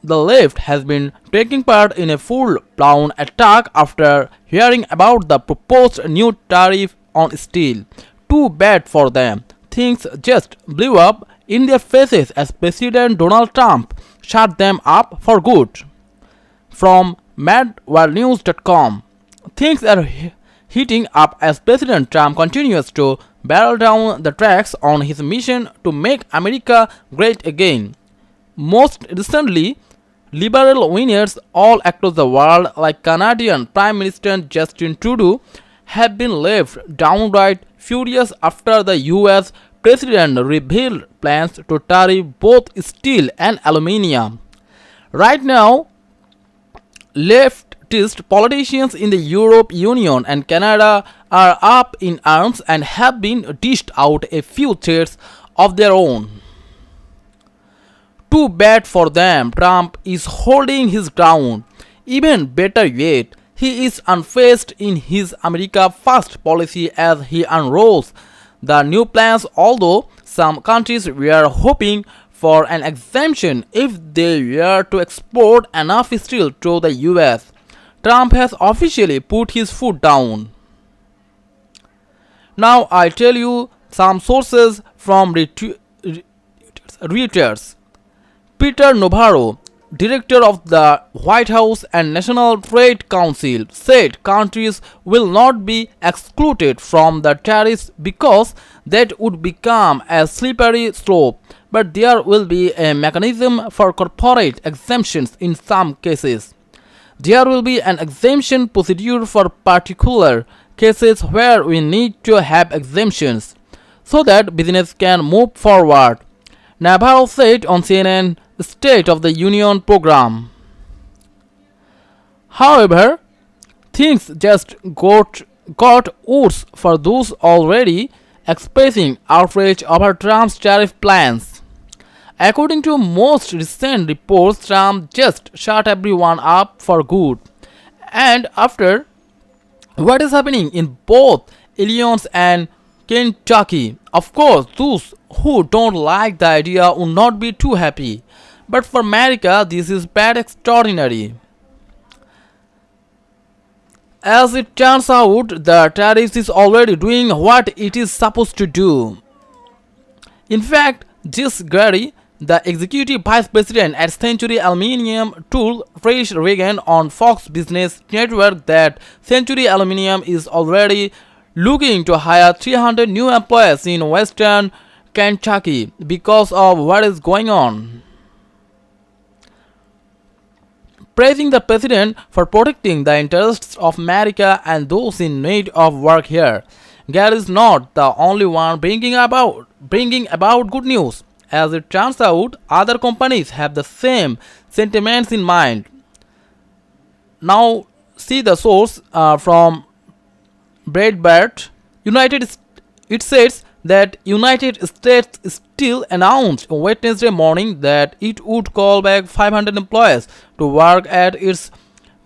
the left has been taking part in a full-blown attack after hearing about the proposed new tariff on steel. Too bad for them. Things just blew up in their faces as President Donald Trump shut them up for good. From madworldnews.com, things are heating up as President Trump continues to barrel down the tracks on his mission to make America great again. Most recently, liberal winners all across the world, like Canadian Prime Minister Justin Trudeau, have been left downright furious after the US President revealed plans to tariff both steel and aluminium. Right now, leftist politicians in the European Union and Canada are up in arms and have been dished out a few threats of their own. Too bad for them, Trump is holding his ground. Even better yet, he is unfazed in his America First policy as he unrolls the new plans, although some countries were hoping for an exemption if they were to export enough steel to the US. Trump has officially put his foot down. Now I tell you some sources from Reuters. Peter Navarro, director of the White House and National Trade Council, said countries will not be excluded from the tariffs because that would become a slippery slope, but there will be a mechanism for corporate exemptions in some cases. There will be an exemption procedure for particular cases where we need to have exemptions so that business can move forward, Navarro said on CNN State of the Union program. However, things just got worse for those already expressing outrage over Trump's tariff plans. According to most recent reports, Trump just shut everyone up for good. And after what is happening in both Illinois and Kentucky, of course, those who don't like the idea will not be too happy. But for America, this is bad extraordinary. As it turns out, the tariff is already doing what it is supposed to do. In fact, this Gary, the executive vice president at Century Aluminum, told Trish Regan on Fox Business Network that Century Aluminum is already looking to hire 300 new employees in western Kentucky because of what is going on. Praising the president for protecting the interests of America and those in need of work here, Gary is not the only one bringing about good news. As it turns out, other companies have the same sentiments in mind. Now, see the source from Breitbart. It says that United States Steel announced Wednesday morning that it would call back 500 employees to work at its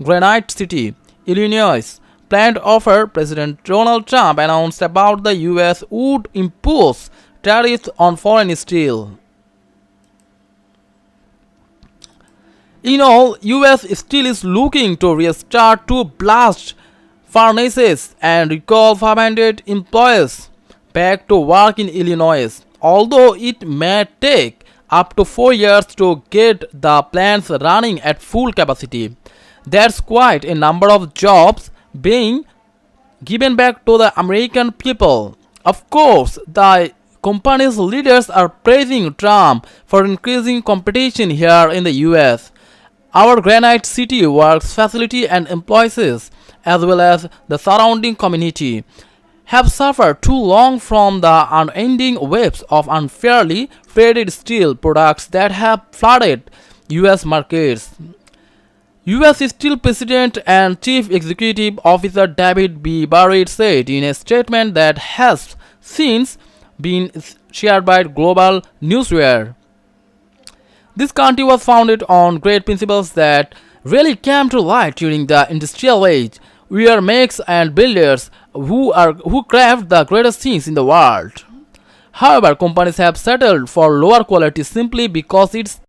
Granite City, Illinois plant offer President Donald Trump announced about the US would impose tariffs on foreign steel. In all, US Steel is looking to restart two blast furnaces and recall 500 employees back to work in Illinois, although it may take up to 4 years to get the plants running at full capacity. That's quite a number of jobs being given back to the American people. Of course, the company's leaders are praising Trump for increasing competition here in the US. Our Granite City works facility and employees, as well as the surrounding community, have suffered too long from the unending waves of unfairly traded steel products that have flooded US markets. US Steel President and Chief Executive Officer David B. Barrett said in a statement that has since been shared by global newswire. This country was founded on great principles that really came to light during the industrial age. We are makers and builders who craft the greatest things in the world. However, companies have settled for lower quality simply because it's